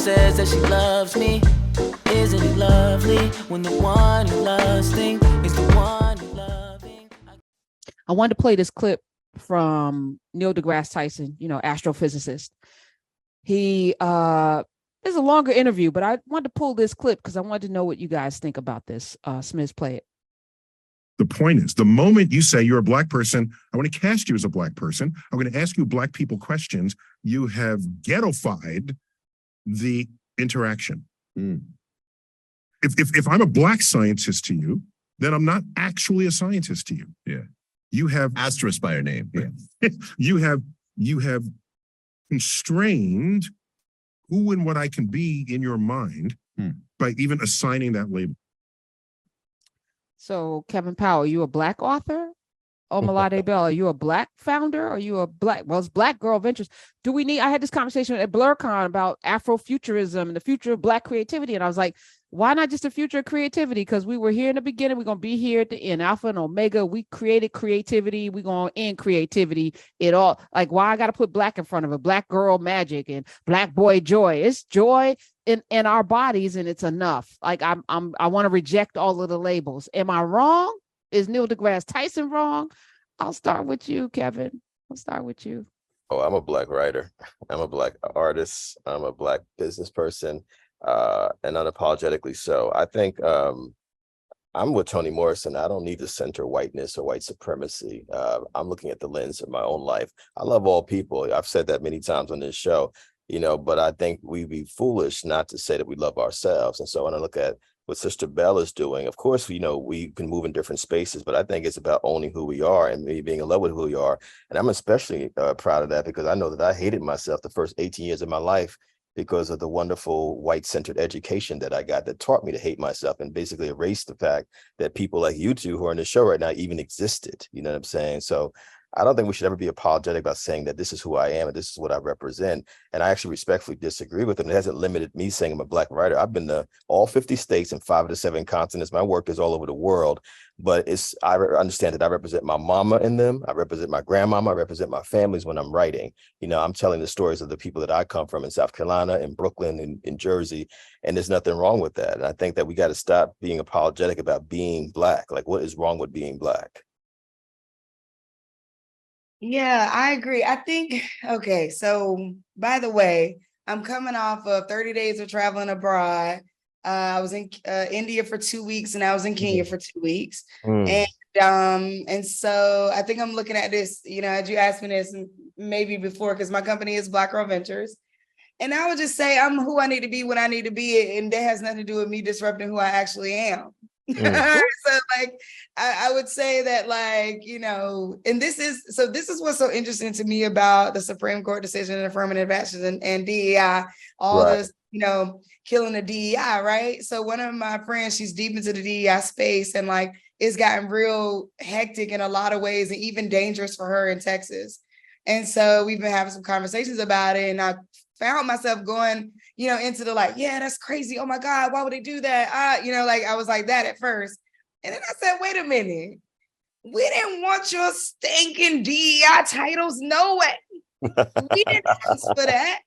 says that she loves me. Isn't it lovely when the one you loving is the one you're loving? I wanted to play this clip from Neil deGrasse Tyson, astrophysicist. He it's a longer interview, but I wanted to pull this clip because I wanted to know what you guys think about this. Smith, play it. The point is, the moment you say you're a Black person, I want to cast you as a Black person. I'm going to ask you Black people questions. You have ghettofied the interaction. If I'm a Black scientist to you, then I'm not actually a scientist to you. Yeah. You have asterisk by your name. Yeah. you have constrained who and what I can be in your mind by even assigning that label. So, Kevin Powell, are you a Black author? Omalade Bell, are you a Black founder? Are you a Black? Well, it's Black Girl Ventures. I had this conversation at BlurCon about Afrofuturism and the future of Black creativity. And I was like, why not just the future of creativity? Because we were here in the beginning. We're going to be here at the end, Alpha and Omega. We created creativity. We're going to end creativity. It all, like, why I got to put Black in front of it? Black girl magic and Black boy joy. It's joy in our bodies, and it's enough. Like, I want to reject all of the labels. Am I wrong? Is Neil deGrasse Tyson wrong? I'll start with you, Kevin. I'll start with you. Oh, I'm a Black writer. I'm a Black artist. I'm a Black business person. And unapologetically so. I think I'm with Toni Morrison. I don't need to center whiteness or white supremacy. I'm looking at the lens of my own life. I love all people. I've said that many times on this show, but I think we'd be foolish not to say that we love ourselves. And so when I look at what Sister Bell is doing, of course, we can move in different spaces, but I think it's about owning who we are and maybe being in love with who we are. And I'm especially proud of that because I know that I hated myself the first 18 years of my life because of the wonderful white-centered education that I got that taught me to hate myself and basically erased the fact that people like you two who are in the show right now even existed. You know what I'm saying? So I don't think we should ever be apologetic about saying that this is who I am and this is what I represent. And I actually respectfully disagree with them. It hasn't limited me saying I'm a Black writer. I've been to all 50 states and 5 of the 7 continents. My work is all over the world, but I understand that I represent my mama in them. I represent my grandmama. I represent my families when I'm writing. I'm telling the stories of the people that I come from in South Carolina, in Brooklyn, in Jersey, and there's nothing wrong with that. And I think that we got to stop being apologetic about being Black. Like, what is wrong with being Black? Yeah, I agree. I think, okay, so by the way, I'm coming off of 30 days of traveling abroad. I was in India for 2 weeks and I was in Kenya for 2 weeks. And so I think I'm looking at this, as you asked me this maybe before, because my company is Black Girl Ventures. And I would just say I'm who I need to be when I need to be, and that has nothing to do with me disrupting who I actually am. So I would say that and this is what's so interesting to me about the Supreme Court decision and affirmative action and DEI, all right. This, killing the DEI, right? So one of my friends, she's deep into the DEI space and it's gotten real hectic in a lot of ways and even dangerous for her in Texas. And so we've been having some conversations about it, and I found myself going, into the yeah, that's crazy. Oh my God, why would they do that? I was like that at first. And then I said, wait a minute. We didn't want your stinking DEI titles, no way. We didn't ask for that.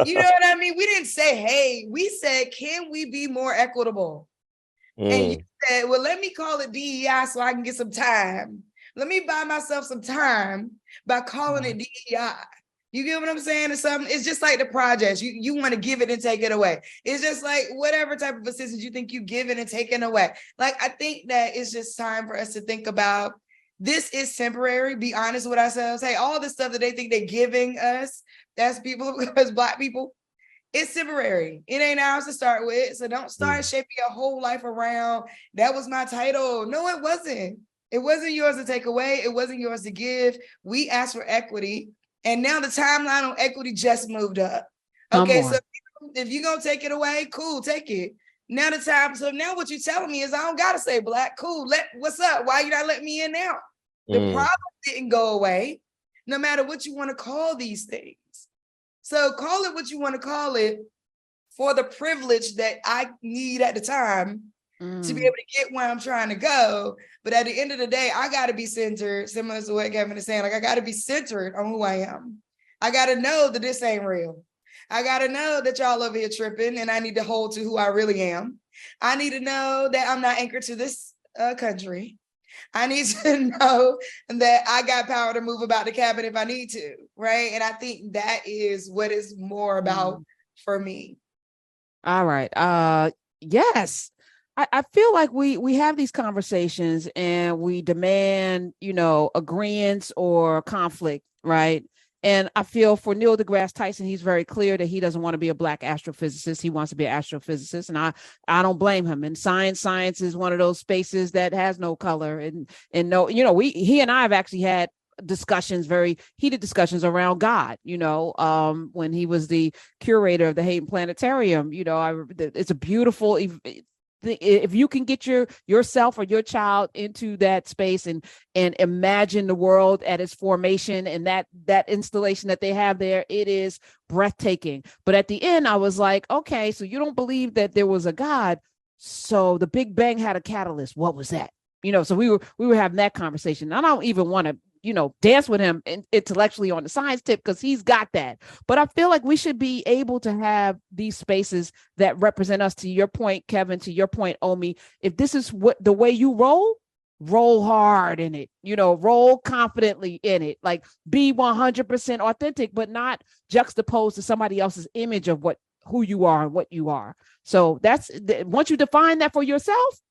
You know what I mean? We didn't say, hey, we said, can we be more equitable? And you said, well, let me call it DEI so I can get some time. Let me buy myself some time by calling it DEI. You get what I'm saying? It's just like the projects. You want to give it and take it away. It's just like whatever type of assistance you think you give it and taken away. I think that it's just time for us to think about this is temporary. Be honest with ourselves. Hey, all this stuff that they think they're giving us as people, as Black people, it's temporary. It ain't ours to start with. So don't start shaping your whole life around, that was my title. No, it wasn't. It wasn't yours to take away. It wasn't yours to give. We asked for equity. And now the timeline on equity just moved up. Okay, so if you're going to take it away, cool, take it. Now so now what you're telling me is I don't got to say Black, cool, what's up? Why you not letting me in now? The problem didn't go away, no matter what you want to call these things. So call it what you want to call it for the privilege that I need at the time to be able to get where I'm trying to go. But at the end of the day, I got to be centered, similar to what Kevin is saying. I got to be centered on who I am. I got to know that this ain't real. I got to know that y'all over here tripping and I need to hold to who I really am. I need to know that I'm not anchored to this country. I need to know that I got power to move about the cabin if I need to, right? And I think that is what it's more about for me. All right. Yes. I feel like we have these conversations and we demand, agreements or conflict, right? And I feel for Neil deGrasse Tyson, he's very clear that he doesn't want to be a Black astrophysicist. He wants to be an astrophysicist. And I don't blame him. And science is one of those spaces that has no color and no, he and I have actually had discussions, very heated discussions around God, when he was the curator of the Hayden Planetarium. It's a beautiful, if you can get yourself or your child into that space and imagine the world at its formation and that installation that they have there, it is breathtaking. But at the end, I was like, okay, so you don't believe that there was a God. So the Big Bang had a catalyst. What was that? So we were having that conversation. I don't even want to, dance with him intellectually on the science tip because he's got that. But I feel like we should be able to have these spaces that represent us. To your point, Kevin, to your point, Omi, if this is what the way you roll hard in it, roll confidently in it, like be 100% authentic, but not juxtaposed to somebody else's image of who you are and what you are. So that's once you define that for yourself,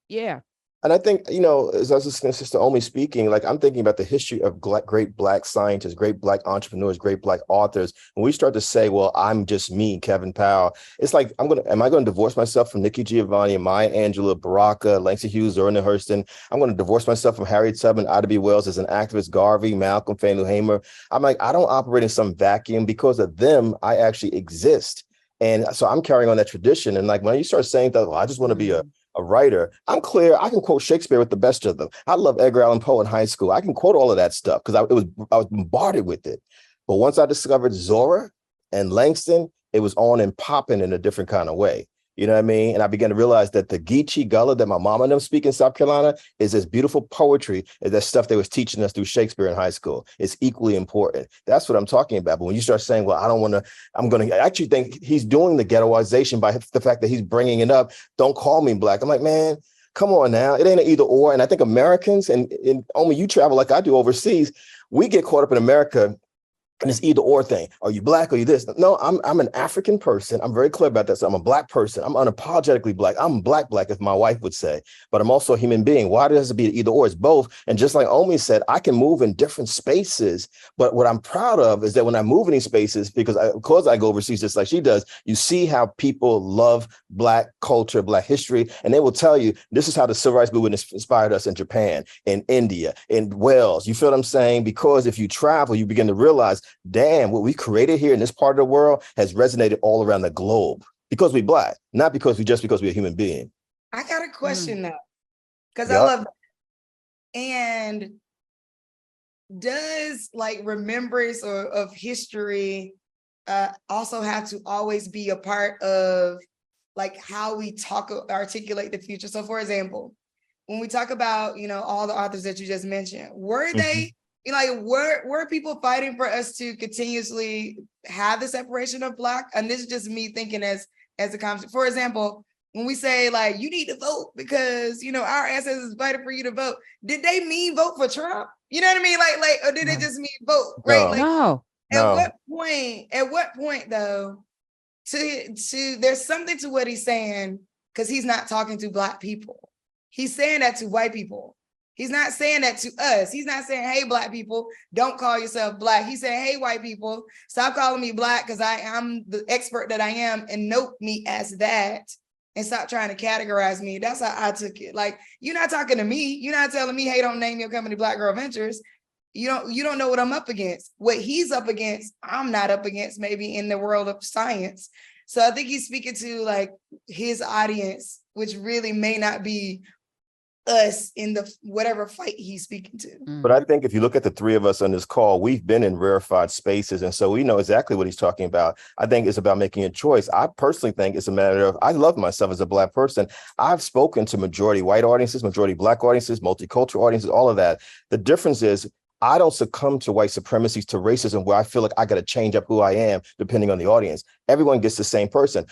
yeah. And I think, as I was listening to Sister Omi speaking, like I'm thinking about the history of great Black scientists, great Black entrepreneurs, great Black authors. When we start to say, well, I'm just me, Kevin Powell, it's like, am I going to divorce myself from Nikki Giovanni, Maya Angelou, Baraka, Langston Hughes, Zora Neale Hurston? I'm going to divorce myself from Harriet Tubman, Ida B. Wells as an activist, Garvey, Malcolm, Fannie Lou Hamer. I'm like, I don't operate in some vacuum. Because of them, I actually exist. And so I'm carrying on that tradition. And like when you start saying that, well, I just want to be a writer, I'm clear. I can quote Shakespeare with the best of them. I love Edgar Allan Poe in high school. I can quote all of that stuff because I was bombarded with it. But once I discovered Zora and Langston, it was on and popping in a different kind of way. You know what I mean? And I began to realize that the Geechee Gullah that my mom and them speak in South Carolina is as beautiful poetry as that stuff they was teaching us through Shakespeare in high school. It's equally important. That's what I'm talking about. But when you start saying, well, I actually think he's doing the ghettoization by the fact that he's bringing it up. Don't call me Black. I'm like, man, come on now. It ain't an either or. And I think Americans, and only you travel like I do overseas, we get caught up in America. And it's either or thing. Are you Black? Are you this? No, I'm an African person. I'm very clear about that. So I'm a Black person. I'm unapologetically Black. I'm Black, as my wife would say. But I'm also a human being. Why does it be either or? It's both. And just like Omi said, I can move in different spaces. But what I'm proud of is that when I move in these spaces, because I go overseas just like she does, you see how people love Black culture, Black history. And they will tell you, this is how the Civil Rights Movement inspired us in Japan, in India, in Wales. You feel what I'm saying? Because if you travel, you begin to realize, damn, what we created here in this part of the world has resonated all around the globe because we're Black, not because we're a human being. I got a question though, because I love that. And does like remembrance of history also have to always be a part of like how we articulate the future? So for example, when we talk about, all the authors that you just mentioned, were they, were people fighting for us to continuously have the separation of Black? And this is just me thinking as a conversation. For example, when we say like, you need to vote because, our ancestors fighting for you to vote, did they mean vote for Trump? You know what I mean? Like, or did it just mean vote? Right? No. At what point though, there's something to what he's saying, because he's not talking to Black people. He's saying that to white people. He's not saying that to us. He's not saying, hey, Black people, don't call yourself Black. He's saying, hey, white people, stop calling me Black because I am the expert that I am and note me as that and stop trying to categorize me. That's how I took it. Like, you're not talking to me. You're not telling me, hey, don't name your company Black Girl Ventures. You don't know what I'm up against. What he's up against, I'm not up against, maybe in the world of science. So I think he's speaking to like his audience, which really may not be us in the whatever fight he's speaking to. But I think if you look at the three of us on this call, we've been in rarefied spaces. And so we know exactly what he's talking about. I think it's about making a choice. I personally think it's a matter of, I love myself as a Black person. I've spoken to majority white audiences, majority Black audiences, multicultural audiences, all of that. The difference is I don't succumb to white supremacy, to racism, where I feel like I got to change up who I am depending on the audience. Everyone gets the same person.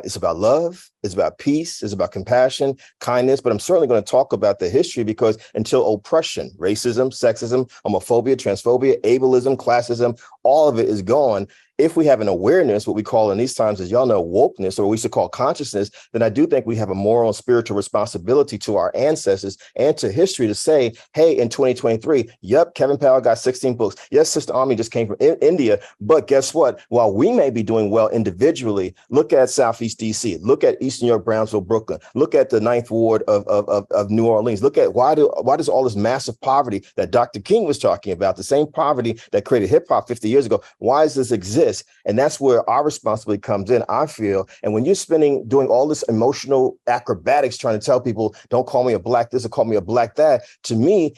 It's about love, it's about peace, it's about compassion, kindness, but I'm certainly going to talk about the history, because until oppression, racism, sexism, homophobia, transphobia, ableism, classism, all of it is gone. If we have an awareness, what we call in these times, as y'all know, wokeness, or we should call consciousness, then I do think we have a moral and spiritual responsibility to our ancestors and to history to say, hey, in 2023, yep, Kevin Powell got 16 books. Yes, Sister Army just came from India, but guess what? While we may be doing well individually, look at Southeast DC, look at Eastern York, Brownsville, Brooklyn, look at the Ninth Ward of New Orleans. Look at why does all this massive poverty that Dr. King was talking about, the same poverty that created hip hop 50 years ago, why does this exist? And that's where our responsibility comes in, I feel. And when you're doing all this emotional acrobatics, trying to tell people, don't call me a black this or call me a black that, to me,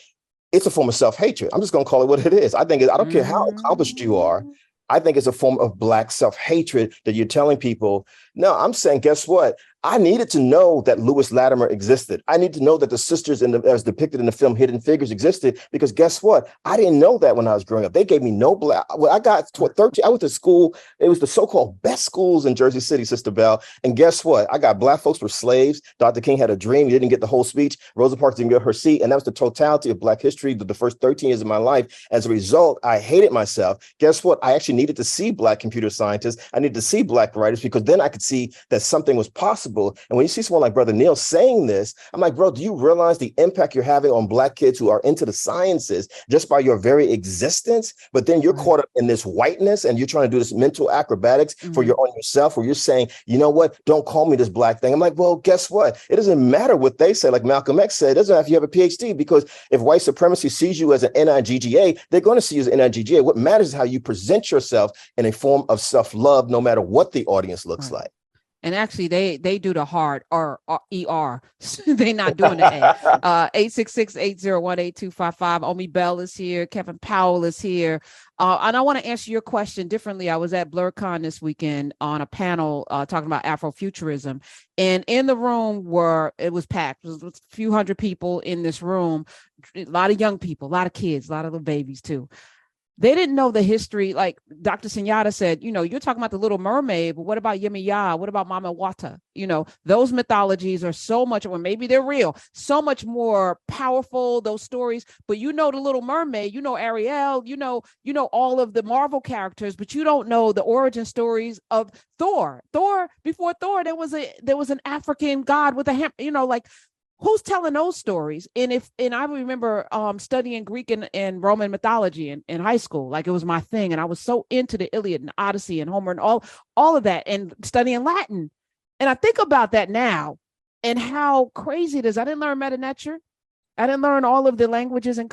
it's a form of self-hatred. I'm just going to call it what it is. I don't care how accomplished you are. I think it's a form of black self-hatred that you're telling people. No, I'm saying, guess what? I needed to know that Lewis Latimer existed. I need to know that the sisters as depicted in the film Hidden Figures existed, because guess what? I didn't know that when I was growing up. They gave me no black. Well, I got 13. I went to school. It was the so-called best schools in Jersey City, Sister Bell. And guess what? I got black folks were slaves. Dr. King had a dream. He didn't get the whole speech. Rosa Parks didn't get her seat. And that was the totality of black history the first 13 years of my life. As a result, I hated myself. Guess what? I actually needed to see black computer scientists. I needed to see black writers, because then I could see that something was possible. And when you see someone like Brother Neil saying this, I'm like, bro, do you realize the impact you're having on black kids who are into the sciences just by your very existence? But then you're caught up in this whiteness and you're trying to do this mental acrobatics for your own yourself, where you're saying, you know what, don't call me this black thing. I'm like, well, guess what? It doesn't matter what they say. Like Malcolm X said, it doesn't matter if you have a PhD, because if white supremacy sees you as an NIGGA, they're going to see you as an NIGGA. What matters is how you present yourself in a form of self-love, no matter what the audience looks like. And actually, they do the hard ER. They're not doing the A. 866-801-8255. Omi Bell is here. Kevin Powell is here. And I want to answer your question differently. I was at BlurCon this weekend on a panel talking about Afrofuturism. And in the room it was packed. It was a few hundred people in this room. A lot of young people, a lot of kids, a lot of little babies too. They didn't know the history. Like Dr. Senyata said, you're talking about the Little Mermaid, but what about Yemiya? What about Mama Wata? Those mythologies are so much, or maybe they're real, so much more powerful, those stories. But the Little Mermaid, Ariel, all of the Marvel characters, but you don't know the origin stories of Thor. Before Thor, there was an African god with a hammer, who's telling those stories? And I remember studying Greek and Roman mythology in high school, like it was my thing. And I was so into the Iliad and Odyssey and Homer and all of that, and studying Latin. And I think about that now and how crazy it is. I didn't learn Meta Nature. I didn't learn all of the languages and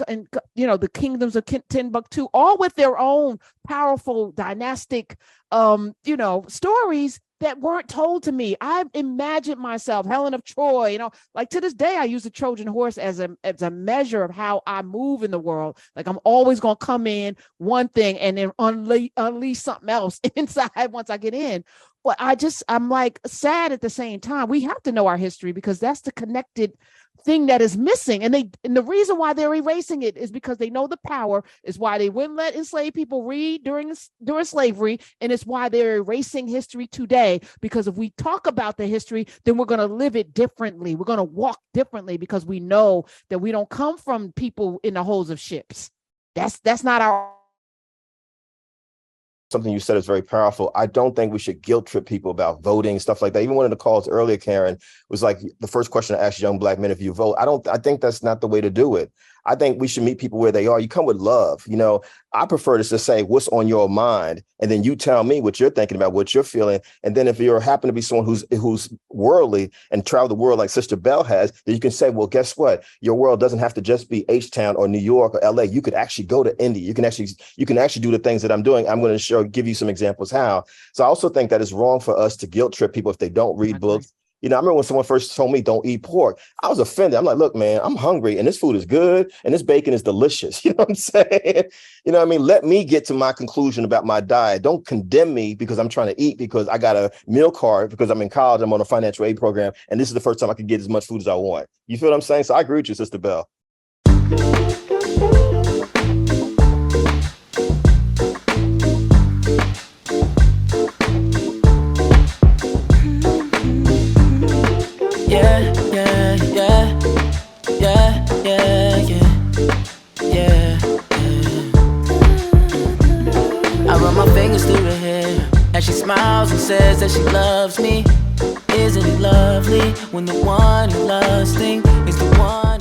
the kingdoms of Timbuktu, all with their own powerful dynastic, stories that weren't told to me. I imagined myself, Helen of Troy, to this day, I use the Trojan horse as a measure of how I move in the world. Like I'm always going to come in one thing and then unleash something else inside once I get in. But I'm like sad at the same time. We have to know our history, because that's the connected thing that is missing. And the reason why they're erasing it is because they know the power is why they wouldn't let enslaved people read during slavery. And it's why they're erasing history today, because if we talk about the history, then we're going to live it differently. We're going to walk differently, because we know that we don't come from people in the holds of ships. That's not our. Something you said is very powerful. I don't think we should guilt trip people about voting, stuff like that. Even one of the calls earlier, Karen, was like the first question I asked young black men, if you vote. I think that's not the way to do it. I think we should meet people where they are. You come with love. I prefer to just say what's on your mind, and then you tell me what you're thinking about, what you're feeling. And then if you happen to be someone who's worldly and travel the world like Sister Bell has, then you can say, well, guess what? Your world doesn't have to just be H-Town or New York or LA. You could actually go to India. You can actually do the things that I'm doing. I'm going to give you some examples how. So I also think that it's wrong for us to guilt trip people if they don't read books. I remember when someone first told me don't eat pork, I was offended. I'm like, look, man, I'm hungry and this food is good and this bacon is delicious. You know what I'm saying? You know what I mean? Let me get to my conclusion about my diet. Don't condemn me because I'm trying to eat, because I got a meal card, because I'm in college, I'm on a financial aid program, and this is the first time I can get as much food as I want. You feel what I'm saying? So I agree with you, Sister Bell. my fingers through her hair as she smiles and says that she loves me. Isn't it lovely when the one you're lusting is the one